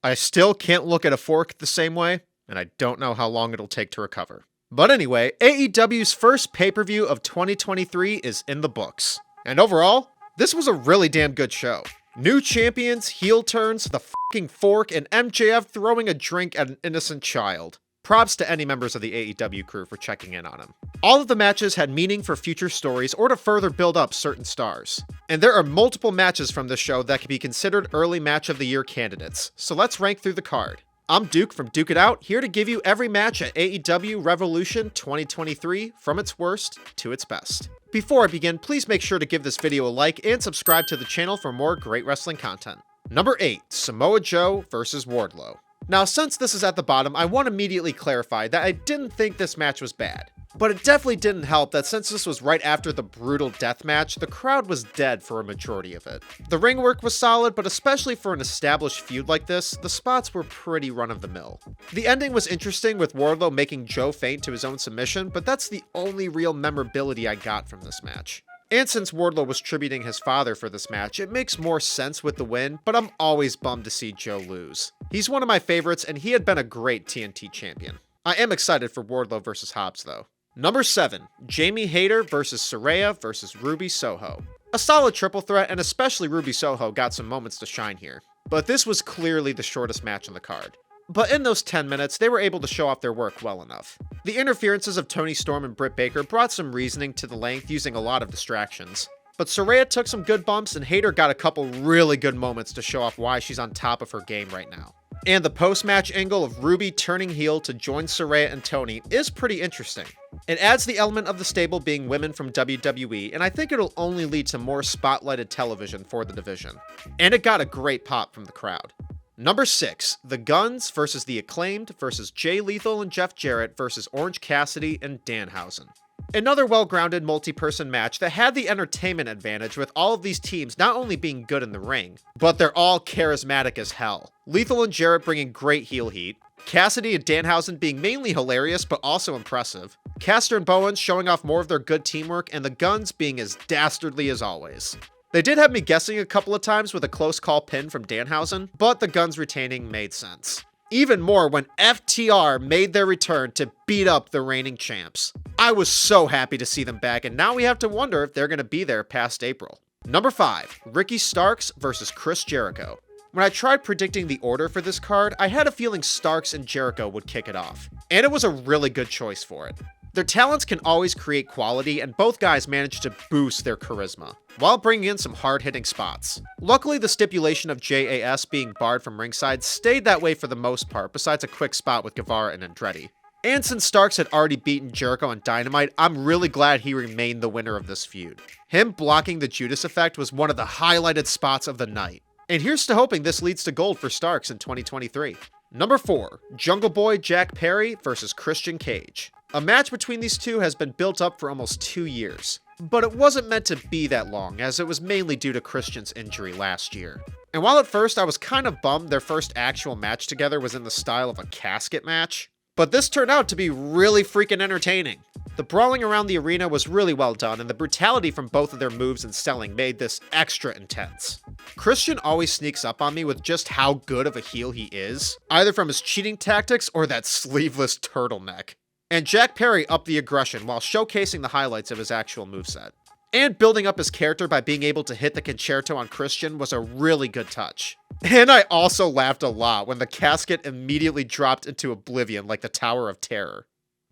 I still can't look at a fork the same way, and I don't know how long it'll take to recover. But anyway, AEW's first pay-per-view of 2023 is in the books. And overall, this was a really damn good show. New champions, heel turns, the fucking fork, and MJF throwing a drink at an innocent child. Props to any members of the AEW crew for checking in on him. All of the matches had meaning for future stories or to further build up certain stars. And there are multiple matches from this show that can be considered early match of the year candidates, so let's rank through the card. I'm Duke from Duke It Out, here to give you every match at AEW Revolution 2023 from its worst to its best. Before I begin, please make sure to give this video a like and subscribe to the channel for more great wrestling content. Number 8, Samoa Joe Vs Wardlow. Now, since this is at the bottom, I want to immediately clarify that I didn't think this match was bad. But it definitely didn't help that since this was right after the brutal death match, the crowd was dead for a majority of it. The ring work was solid, but especially for an established feud like this, the spots were pretty run-of-the-mill. The ending was interesting with Wardlow making Joe faint to his own submission, but that's the only real memorability I got from this match. And since Wardlow was tributing his father for this match, it makes more sense with the win, but I'm always bummed to see Joe lose. He's one of my favorites, and he had been a great TNT champion. I am excited for Wardlow vs Hobbs though. Number 7, Jamie Hayter vs Saraya vs Ruby Soho. A solid triple threat, and especially Ruby Soho got some moments to shine here. But this was clearly the shortest match on the card. But in those 10 minutes, they were able to show off their work well enough. The interferences of Toni Storm and Britt Baker brought some reasoning to the length using a lot of distractions. But Saraya took some good bumps, and Hayter got a couple really good moments to show off why she's on top of her game right now. And the post-match angle of Ruby turning heel to join Saraya and Toni is pretty interesting. It adds the element of the stable being women from WWE, and I think it'll only lead to more spotlighted television for the division. And it got a great pop from the crowd. Number 6, the Guns vs The Acclaimed vs Jay Lethal and Jeff Jarrett vs Orange Cassidy and Danhausen. Another well-grounded multi-person match that had the entertainment advantage with all of these teams not only being good in the ring, but they're all charismatic as hell. Lethal and Jarrett bringing great heel heat, Cassidy and Danhausen being mainly hilarious but also impressive, Caster and Bowens showing off more of their good teamwork, and the Guns being as dastardly as always. They did have me guessing a couple of times with a close call pin from Danhausen, but the Guns retaining made sense. Even more when FTR made their return to beat up the reigning champs. I was so happy to see them back, and now we have to wonder if they're going to be there past April. Number 5, Ricky Starks vs Chris Jericho. When I tried predicting the order for this card, I had a feeling Starks and Jericho would kick it off. And it was a really good choice for it. Their talents can always create quality, and both guys managed to boost their charisma, while bringing in some hard-hitting spots. Luckily, the stipulation of JAS being barred from ringside stayed that way for the most part, besides a quick spot with Guevara and Andretti. And since Starks had already beaten Jericho on Dynamite, I'm really glad he remained the winner of this feud. Him blocking the Judas effect was one of the highlighted spots of the night. And here's to hoping this leads to gold for Starks in 2023. Number 4, Jungle Boy Jack Perry vs Christian Cage. A match between these two has been built up for almost 2 years. But it wasn't meant to be that long, as it was mainly due to Christian's injury last year. And while at first I was kind of bummed their first actual match together was in the style of a casket match, but this turned out to be really freaking entertaining. The brawling around the arena was really well done, and the brutality from both of their moves and selling made this extra intense. Christian always sneaks up on me with just how good of a heel he is, either from his cheating tactics or that sleeveless turtleneck. And Jack Perry upped the aggression while showcasing the highlights of his actual moveset. And building up his character by being able to hit the concerto on Christian was a really good touch. And I also laughed a lot when the casket immediately dropped into oblivion like the Tower of Terror.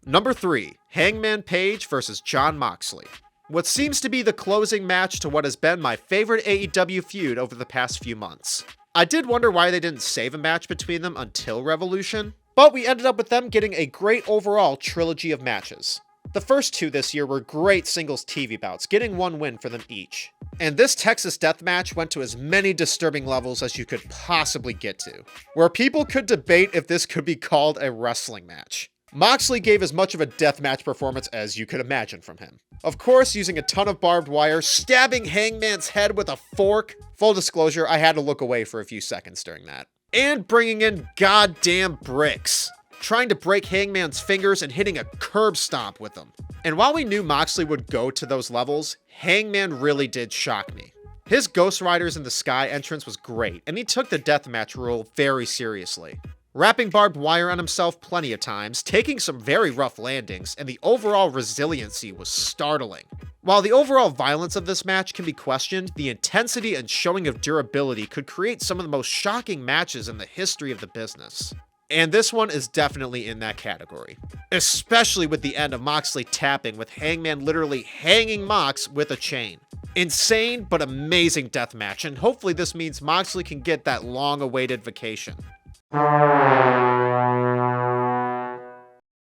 Number 3, Hangman Page vs Jon Moxley. What seems to be the closing match to what has been my favorite AEW feud over the past few months. I did wonder why they didn't save a match between them until Revolution, but we ended up with them getting a great overall trilogy of matches. The first 2 this year were great singles TV bouts, getting 1 win for them each. And this Texas death match went to as many disturbing levels as you could possibly get to, where people could debate if this could be called a wrestling match. Moxley gave as much of a deathmatch performance as you could imagine from him. Of course, using a ton of barbed wire, stabbing Hangman's head with a fork. Full disclosure, I had to look away for a few seconds during that. And bringing in goddamn bricks. Trying to break Hangman's fingers and hitting a curb stomp with them. And while we knew Moxley would go to those levels, Hangman really did shock me. His Ghost Riders in the Sky entrance was great, and he took the deathmatch rule very seriously. Wrapping barbed wire on himself plenty of times, taking some very rough landings, and the overall resiliency was startling. While the overall violence of this match can be questioned, the intensity and showing of durability could create some of the most shocking matches in the history of the business. And this one is definitely in that category. Especially with the end of Moxley tapping, with Hangman literally hanging Mox with a chain. Insane but amazing deathmatch, and hopefully this means Moxley can get that long-awaited vacation.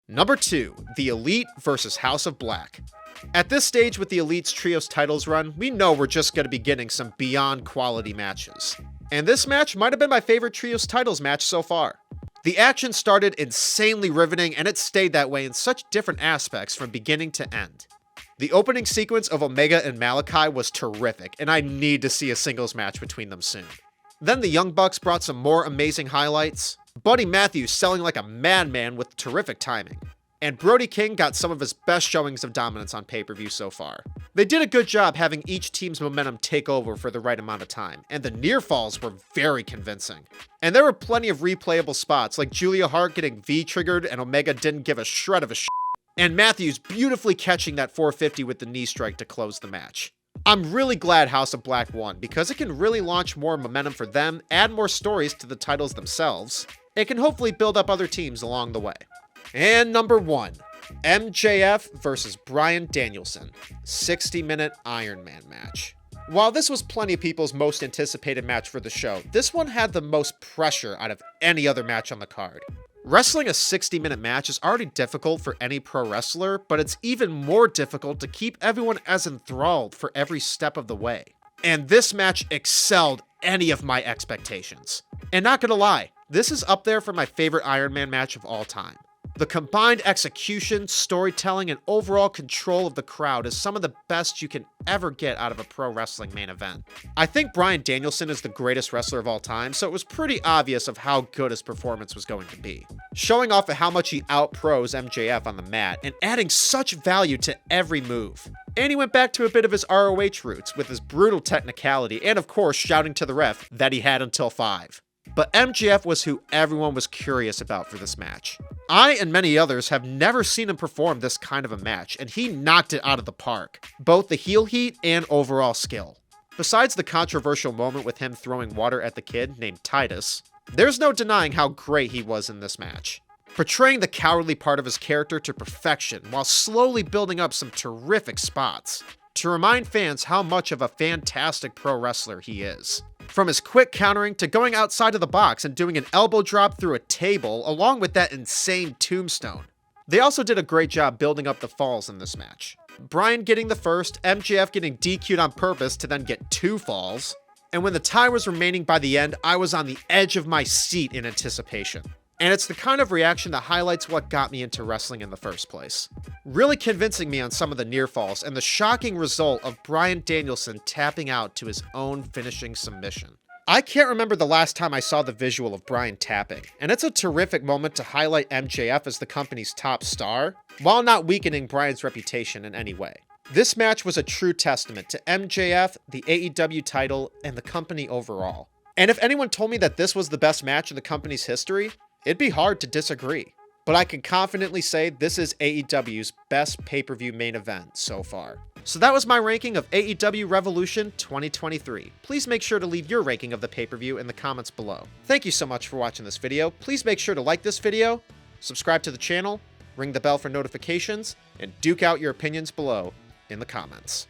Number 2, The Elite vs House of Black. At this stage with the Elite's Trios titles run, we know we're just going to be getting some beyond quality matches. And this match might have been my favorite Trios titles match so far. The action started insanely riveting, and it stayed that way in such different aspects from beginning to end. The opening sequence of Omega and Malachi was terrific, and I need to see a singles match between them soon. Then the Young Bucks brought some more amazing highlights. Buddy Matthews selling like a madman with terrific timing. And Brody King got some of his best showings of dominance on pay-per-view so far. They did a good job having each team's momentum take over for the right amount of time, and the near falls were very convincing. And there were plenty of replayable spots, like Julia Hart getting V-triggered and Omega didn't give a shred of a shit, and Matthews beautifully catching that 450 with the knee strike to close the match. I'm really glad House of Black won, because it can really launch more momentum for them, add more stories to the titles themselves. It can hopefully build up other teams along the way. And number 1, MJF vs Brian Danielson, 60-minute Iron Man match. While this was plenty of people's most anticipated match for the show, this one had the most pressure out of any other match on the card. Wrestling a 60-minute match is already difficult for any pro wrestler, but it's even more difficult to keep everyone as enthralled for every step of the way. And this match excelled any of my expectations. And not gonna lie, this is up there for my favorite Iron Man match of all time. The combined execution, storytelling, and overall control of the crowd is some of the best you can ever get out of a pro wrestling main event. I think Bryan Danielson is the greatest wrestler of all time, so it was pretty obvious of how good his performance was going to be. Showing off at how much he out-pros MJF on the mat, and adding such value to every move. And he went back to a bit of his ROH roots with his brutal technicality, and of course shouting to the ref that he had until 5. But MJF was who everyone was curious about for this match. I and many others have never seen him perform this kind of a match, and he knocked it out of the park, both the heel heat and overall skill. Besides the controversial moment with him throwing water at the kid named Titus, there's no denying how great he was in this match. Portraying the cowardly part of his character to perfection while slowly building up some terrific spots to remind fans how much of a fantastic pro wrestler he is. From his quick countering to going outside of the box and doing an elbow drop through a table along with that insane tombstone. They also did a great job building up the falls in this match. Bryan getting the first, MJF getting DQ'd on purpose to then get 2 falls, and when the tie was remaining by the end, I was on the edge of my seat in anticipation. And it's the kind of reaction that highlights what got me into wrestling in the first place. Really convincing me on some of the near falls and the shocking result of Bryan Danielson tapping out to his own finishing submission. I can't remember the last time I saw the visual of Bryan tapping, and it's a terrific moment to highlight MJF as the company's top star, while not weakening Bryan's reputation in any way. This match was a true testament to MJF, the AEW title, and the company overall. And if anyone told me that this was the best match in the company's history, it'd be hard to disagree. But I can confidently say this is AEW's best pay-per-view main event so far. So that was my ranking of AEW Revolution 2023. Please make sure to leave your ranking of the pay-per-view in the comments below. Thank you so much for watching this video. Please make sure to like this video, subscribe to the channel, ring the bell for notifications, and duke out your opinions below in the comments.